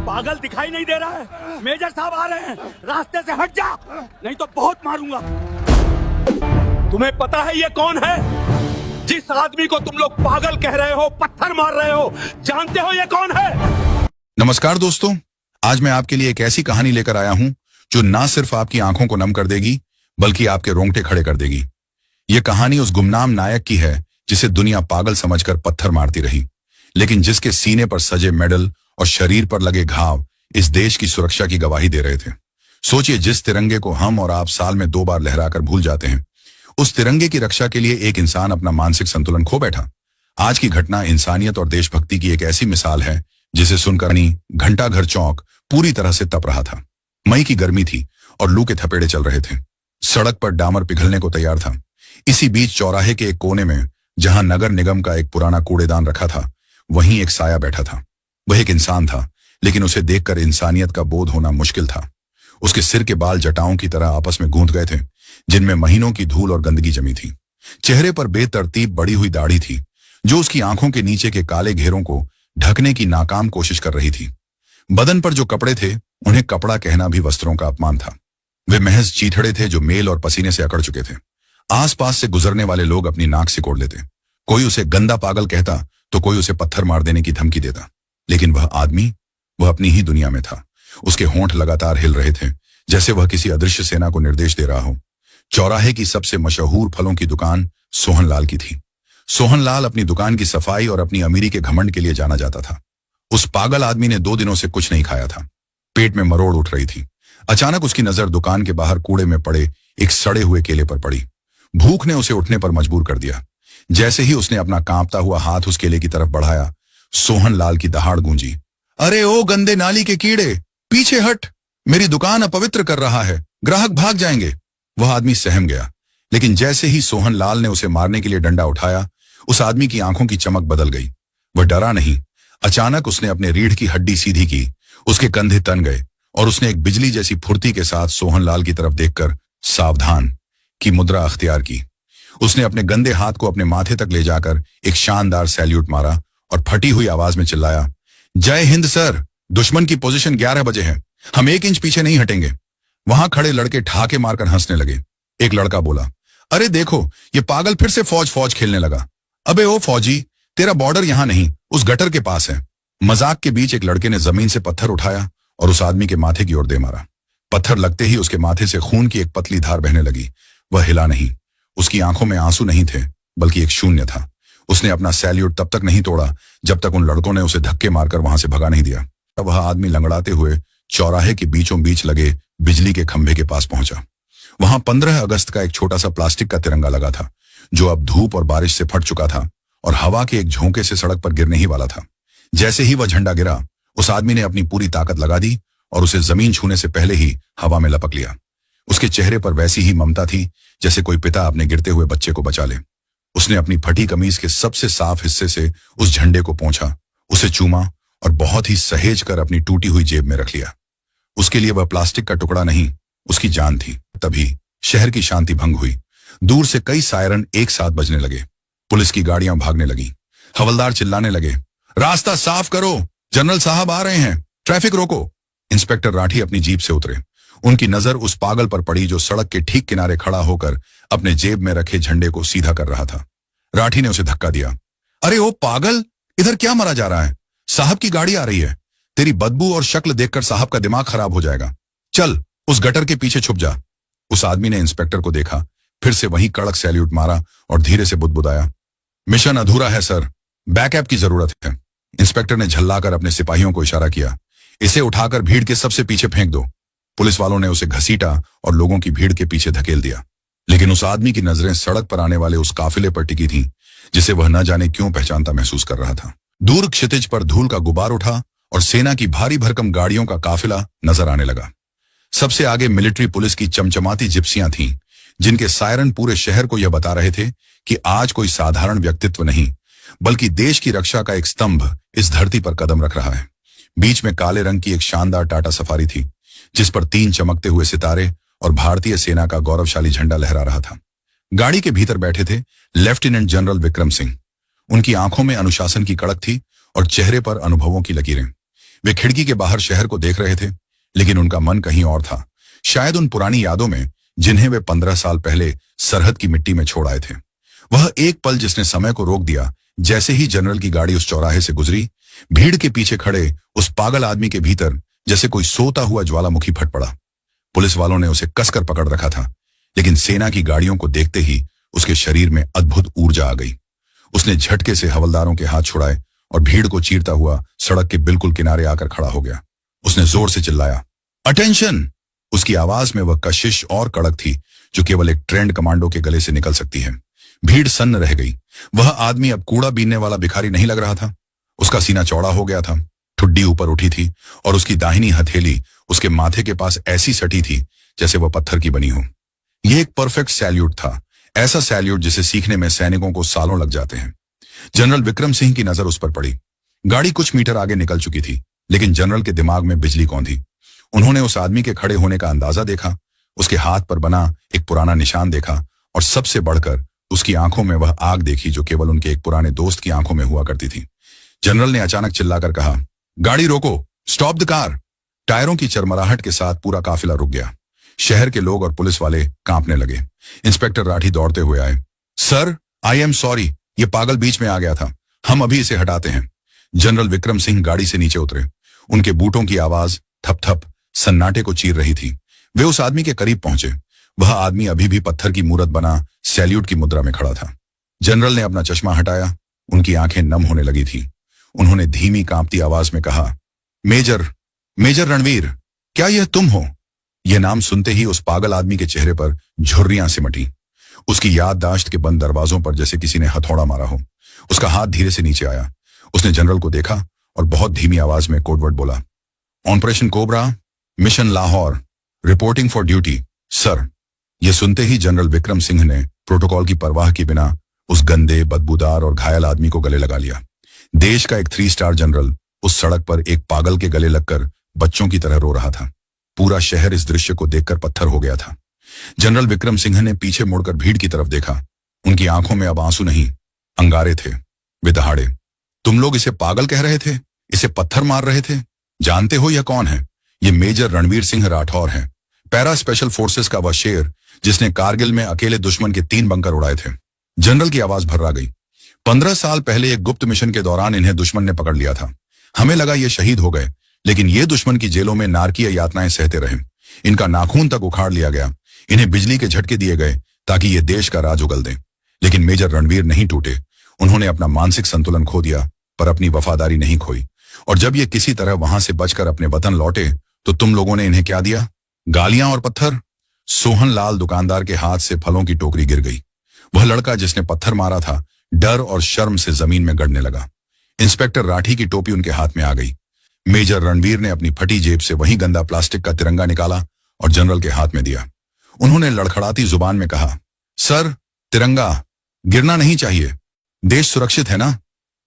पागल दिखाई नहीं दे रहा है? मेजर साहब आ रहे हैं, रास्ते से हट जा, नहीं तो बहुत मारूंगा। तुम्हें पता है ये कौन है? जिस आदमी को तुम लोग पागल कह रहे हो, पत्थर मार रहे हो, जानते हो ये कौन है? नमस्कार दोस्तों, आज मैं आपके लिए एक ऐसी कहानी लेकर आया हूं जो ना सिर्फ आपकी आंखों को नम कर देगी बल्कि आपके रोंगटे खड़े कर देगी। ये कहानी उस गुमनाम नायक की है जिसे दुनिया पागल समझकर पत्थर मारती रही, लेकिन जिसके सीने पर सजे मेडल और शरीर पर लगे घाव इस देश की सुरक्षा की गवाही दे रहे थे। सोचिए, जिस तिरंगे को हम और आप साल में 2 बार लहराकर भूल जाते हैं, उस तिरंगे की रक्षा के लिए एक इंसान अपना मानसिक संतुलन खो बैठा। आज की घटना इंसानियत और देशभक्ति की एक ऐसी मिसाल है जिसे सुनकर घंटा घर चौक पूरी तरह से तप रहा था। मई की गर्मी थी और लू के थपेड़े चल रहे थे। सड़क पर डामर पिघलने को तैयार था। इसी बीच चौराहे के एक कोने में, जहां नगर निगम का एक पुराना कूड़ेदान रखा था, वहीं एक साया बैठा था। वह एक इंसान था, लेकिन उसे देखकर इंसानियत का बोध होना मुश्किल था। उसके सिर के बाल जटाओं की तरह आपस में गूंथ गए थे, जिनमें महीनों की धूल और गंदगी जमी थी। चेहरे पर बेतरतीब बढ़ी हुई दाढ़ी थी, जो उसकी आंखों के नीचे के काले घेरों को ढकने की नाकाम कोशिश कर रही थी। बदन पर जो कपड़े थे, उन्हें कपड़ा कहना भी वस्त्रों का अपमान था। वे महज चीथड़े थे जो मेल और पसीने से अकड़ चुके थे। आसपास से गुजरने वाले लोग अपनी नाक सिकोड़ लेते। कोई उसे गंदा पागल कहता तो कोई उसे पत्थर मार देने की धमकी देता, लेकिन वह आदमी, वह अपनी ही दुनिया में था। उसके होंठ लगातार हिल रहे थे, जैसे वह किसी अदृश्य सेना को निर्देश दे रहा हो। चौराहे की सबसे मशहूर फलों की दुकान सोहनलाल की थी। सोहनलाल अपनी दुकान की सफाई और अपनी अमीरी के घमंड के लिए जाना जाता था। उस पागल आदमी ने 2 दिनों से कुछ नहीं खाया था। पेट में मरोड़ उठ रही थी। अचानक उसकी नजर दुकान के बाहर कूड़े में पड़े एक सड़े हुए केले पर पड़ी। भूख ने उसे उठने पर मजबूर कर दिया। जैसे ही उसने अपना कांपता हुआ हाथ उस केले की तरफ बढ़ाया, सोहनलाल की दहाड़ गूंजी। अरे ओ गंदे नाली के कीड़े, पीछे हट, मेरी दुकान अपवित्र कर रहा है, ग्राहक भाग जाएंगे। वह आदमी सहम गया, लेकिन जैसे ही सोहनलाल ने उसे मारने के लिए डंडा उठाया, उस आदमी की आंखों की चमक बदल गई। वह डरा नहीं। अचानक उसने अपने रीढ़ की हड्डी सीधी की, उसके कंधे तन गए और उसने एक बिजली जैसी फुर्ती के साथ सोहनलाल की तरफ देखकर सावधान की मुद्रा अख्तियार की। उसने अपने गंदे हाथ को अपने माथे तक ले जाकर एक शानदार सैल्यूट मारा और फटी हुई आवाज में चिल्लाया, जय हिंद सर, दुश्मन की पोजीशन 11 बजे है, हम 1 इंच पीछे नहीं हटेंगे। वहां खड़े लड़के ठहाके मारकर हंसने लगे। एक लड़का बोला, अरे देखो, ये पागल फिर से फौज खेलने लगा। अबे ओ फौजी, तेरा बॉर्डर यहां नहीं, उस गटर के पास है। मजाक के बीच एक लड़के ने जमीन से पत्थर उठाया और उस आदमी के माथे की ओर दे मारा। पत्थर लगते ही उसके माथे से खून की एक पतली धार बहने लगी। वह हिला नहीं। उसकी आंखों में आंसू नहीं थे, बल्कि एक शून्य था। उसने अपना सैल्यूट तब तक नहीं तोड़ा जब तक उन लड़कों ने उसे धक्के मारकर वहां से भगा नहीं दिया। तब वह आदमी लंगड़ाते हुए चौराहे के बीचों बीच लगे बिजली के खंभे के पास पहुंचा। वहां 15 अगस्त का एक छोटा सा प्लास्टिक का तिरंगा लगा था, जो अब धूप और बारिश से फट चुका था और हवा के एक झोंके से सड़क पर गिरने ही वाला था। जैसे ही वह झंडा गिरा, उस आदमी ने अपनी पूरी ताकत लगा दी और उसे जमीन छूने से पहले ही हवा में लपक लिया। उसके चेहरे पर वैसी ही ममता थी जैसे कोई पिता अपने गिरते हुए बच्चे को बचा ले। उसने अपनी फटी कमीज के सबसे साफ हिस्से से उस झंडे को पोंछा, उसे चूमा और बहुत ही सहेज कर अपनी टूटी हुई जेब में रख लिया। उसके लिए वह प्लास्टिक का टुकड़ा नहीं, उसकी जान थी। तभी शहर की शांति भंग हुई। दूर से कई सायरन एक साथ बजने लगे। पुलिस की गाड़ियां भागने लगी। हवलदार चिल्लाने लगे, रास्ता साफ करो, जनरल साहब आ रहे हैं, ट्रैफिक रोको। इंस्पेक्टर राठी अपनी जीप से उतरे। उनकी नजर उस पागल पर पड़ी जो सड़क के ठीक किनारे खड़ा होकर अपने जेब में रखे झंडे को सीधा कर रहा था। राठी ने उसे धक्का दिया। अरे ओ पागल, इधर क्या मरा जा रहा है? साहब की गाड़ी आ रही है। तेरी बदबू और शक्ल देखकर साहब का दिमाग खराब हो जाएगा। चल, उस गटर के पीछे छुप जा। उस आदमी ने इंस्पेक्टर को देखा, फिर से वही कड़क सैल्यूट मारा और धीरे से बुदबुदाया, मिशन अधूरा है सर, बैकअप की जरूरत है। इंस्पेक्टर ने झल्लाकर अपने सिपाहियों को इशारा किया, इसे उठाकर भीड़ के सबसे पीछे फेंक दो। पुलिस वालों ने उसे घसीटा और लोगों की भीड़ के पीछे धकेल दिया, लेकिन उस आदमी की नजरें सड़क पर आने वाले उस काफिले पर टिकी थीं, जिसे वह न जाने क्यों पहचानता महसूस कर रहा था। दूर क्षितिज पर धूल का गुबार उठा और सेना की भारी भरकम गाड़ियों का काफिला नजर आने लगा। सबसे आगे मिलिट्री पुलिस की चमचमाती जिप्सियां थीं, जिनके सायरन पूरे शहर को यह बता रहे थे कि आज कोई साधारण व्यक्तित्व नहीं, बल्कि देश की रक्षा का एक स्तंभ इस धरती पर कदम रख रहा है। बीच में काले रंग की एक शानदार टाटा सफारी थी, जिस पर 3 चमकते हुए सितारे और भारतीय सेना का गौरवशाली झंडा लहरा रहा था। गाड़ी के भीतर बैठे थे लेफ्टिनेंट जनरल विक्रम सिंह। उनकी आंखों में अनुशासन की कड़क थी और चेहरे पर अनुभवों की लकीरें। वे खिड़की के बाहर शहर को देख रहे थे, लेकिन उनका मन कहीं और था, शायद उन पुरानी यादों में जिन्हें वे 15 साल पहले सरहद की मिट्टी में छोड़ आए थे। वह एक पल जिसने समय को रोक दिया। जैसे ही जनरल की गाड़ी उस चौराहे से गुजरी, भीड़ के पीछे खड़े उस पागल आदमी के भीतर जैसे कोई सोता हुआ ज्वालामुखी फट पड़ा। पुलिस वालों ने उसे कसकर पकड़ रखा था, लेकिन सेना की गाड़ियों को देखते ही उसके शरीर में अद्भुत ऊर्जा आ गई। उसने झटके से हवलदारों के हाथ छुड़ाए और भीड़ को चीरता हुआ सड़क के बिल्कुल किनारे आकर खड़ा हो गया। उसने जोर से चिल्लाया, अटेंशन! उसकी आवाज में वह कशिश और कड़क थी जो केवल एक ट्रेंड कमांडो के गले से निकल सकती है। भीड़ सन्न रह गई। वह आदमी अब कूड़ा बीनने वाला भिखारी नहीं लग रहा था। उसका सीना चौड़ा हो गया था, ठुड्डी ऊपर उठी थी और उसकी दाहिनी हथेली उसके माथे के पास ऐसी सटी थी जैसे वह पत्थर की बनी हो। यह एक परफेक्ट सैल्यूट था, ऐसा सैल्यूट जिसे सीखने में सैनिकों को सालों लग जाते हैं। जनरल विक्रम सिंह की नजर उस पर पड़ी। गाड़ी कुछ मीटर आगे निकल चुकी थी, लेकिन जनरल के दिमाग में बिजली कौंधी। उन्होंने उस आदमी के खड़े होने का अंदाजा देखा, उसके हाथ पर बना एक पुराना निशान देखा और सबसे बढ़कर उसकी आंखों में वह आग देखी जो केवल उनके एक पुराने दोस्त की आंखों में हुआ करती थी। जनरल ने अचानक चिल्लाकर कहा, गाड़ी रोको, स्टॉप द कार। टायरों की चरमराहट के साथ पूरा काफिला रुक गया। शहर के लोग और पुलिस वाले कांपने लगे। इंस्पेक्टर राठी दौड़ते हुए आए। सर, आई एम सॉरी, ये पागल बीच में आ गया था, हम अभी इसे हटाते हैं। जनरल विक्रम सिंह गाड़ी से नीचे उतरे। उनके बूटों की आवाज थप थप सन्नाटे को चीर रही थी। वे उस आदमी के करीब पहुंचे। वह आदमी अभी भी पत्थर की मूरत बना सैल्यूट की मुद्रा में खड़ा था। जनरल ने अपना चश्मा हटाया। उनकी आंखें नम होने लगी थी। उन्होंने धीमी कांपती आवाज में कहा, मेजर रणवीर, क्या यह तुम हो? यह नाम सुनते ही उस पागल आदमी के चेहरे पर झुर्रियां सिमटी। उसकी याददाश्त के बंद दरवाजों पर जैसे किसी ने हथौड़ा मारा हो। उसका हाथ धीरे से नीचे आया। उसने जनरल को देखा और बहुत धीमी आवाज में कोडवर्ड बोला, operation cobra, mission Lahore, reporting for duty, sir. यह सुनते ही जनरल विक्रम सिंह ने प्रोटोकॉल की परवाह किए बिना उस गंदे, बदबूदार और घायल आदमी को गले लगा लिया। देश का एक 3 स्टार जनरल उस सड़क पर एक पागल के गले लगकर बच्चों की तरह रो रहा था। पूरा शहर इस दृश्य को देखकर पत्थर हो गया था। जनरल विक्रम सिंह ने पीछे मुड़कर भीड़ की तरफ देखा। उनकी आंखों में अब आंसू नहीं, अंगारे थे। वे दहाड़े, तुम लोग इसे पागल कह रहे थे, इसे पत्थर मार रहे थे। जानते हो यह कौन है? ये मेजर रणवीर सिंह राठौर है, पैरा स्पेशल फोर्सेस का वह शेर जिसने कारगिल में अकेले दुश्मन के 3 बंकर उड़ाए थे। जनरल की आवाज भर्रा गई। 15 साल पहले एक गुप्त मिशन के दौरान इन्हें दुश्मन ने पकड़ लिया था। हमें लगा ये शहीद हो गए, लेकिन ये दुश्मन की जेलों में नारकीय यातनाएं सहते रहे। इनका नाखून तक उखाड़ लिया गया। इन्हें बिजली के झटके दिए गए ताकि ये देश का राज उगल दें। लेकिन मेजर रणवीर नहीं टूटे। उन्होंने अपना मानसिक संतुलन खो दिया, पर अपनी वफादारी नहीं खोई। और जब ये किसी तरह वहां से बचकर अपने वतन लौटे तो तुम लोगों ने इन्हें क्या दिया? गालियां और पत्थर। सोहन लाल दुकानदार के हाथ से फलों की टोकरी गिर गई। वह लड़का जिसने पत्थर मारा था डर और शर्म से जमीन में गड़ने लगा। इंस्पेक्टर राठी की टोपी उनके हाथ में आ गई। मेजर रणवीर ने अपनी फटी जेब से वही गंदा प्लास्टिक का तिरंगा निकाला और जनरल के हाथ में दिया। उन्होंने लड़खड़ाती जुबान में कहा, सर, तिरंगा गिरना नहीं चाहिए, देश सुरक्षित है ना?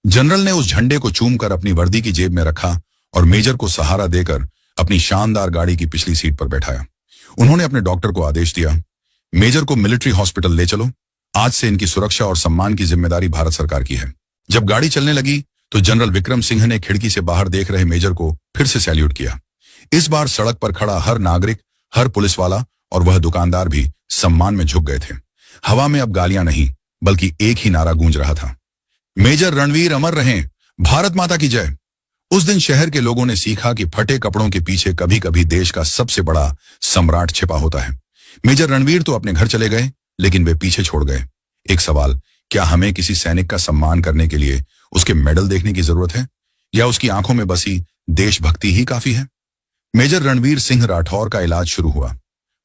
जनरल ने उस झंडे को चूमकर अपनी वर्दी की जेब में रखा और मेजर को सहारा देकर अपनी शानदार गाड़ी की पिछली सीट पर बैठाया। उन्होंने अपने डॉक्टर को आदेश दिया, मेजर को मिलिट्री हॉस्पिटल ले चलो। आज से इनकी सुरक्षा और सम्मान की जिम्मेदारी भारत सरकार की है। जब गाड़ी चलने लगी तो जनरल विक्रम सिंह ने खिड़की से बाहर देख रहे मेजर को फिर से सैल्यूट किया। इस बार सड़क पर खड़ा हर नागरिक, हर पुलिस वाला और वह दुकानदार भी सम्मान में झुक गए थे। हवा में अब गालियां नहीं, बल्कि एक ही नारा गूंज रहा था, मेजर रणवीर अमर रहें, भारत माता की जय। उस दिन शहर के लोगों ने सीखा कि फटे कपड़ों के पीछे कभी कभी देश का सबसे बड़ा सम्राट छिपा होता है। मेजर रणवीर तो अपने घर चले गए, लेकिन वे पीछे छोड़ गए एक सवाल, क्या हमें किसी सैनिक का सम्मान करने के लिए उसके मेडल देखने की जरूरत है, या उसकी आंखों में बसी देशभक्ति ही काफी है? मेजर रणवीर सिंह राठौर का इलाज शुरू हुआ।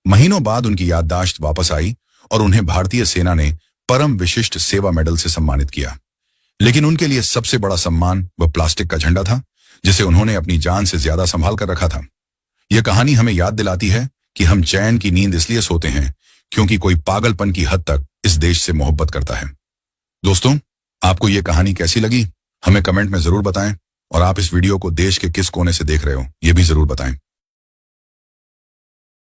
महीनों बाद उनकी याददाश्त वापस आई और उन्हें भारतीय सेना ने परम विशिष्ट सेवा मेडल से सम्मानित किया। लेकिन उनके लिए सबसे बड़ा सम्मान वह प्लास्टिक का झंडा था जिसे उन्होंने अपनी जान से ज्यादा संभाल कर रखा था। यह कहानी हमें याद दिलाती है कि हम चैन की नींद इसलिए सोते हैं क्योंकि कोई पागलपन की हद तक इस देश से मोहब्बत करता है। दोस्तों, आपको यह कहानी कैसी लगी हमें कमेंट में जरूर बताएं, और आप इस वीडियो को देश के किस कोने से देख रहे हो यह भी जरूर बताएं।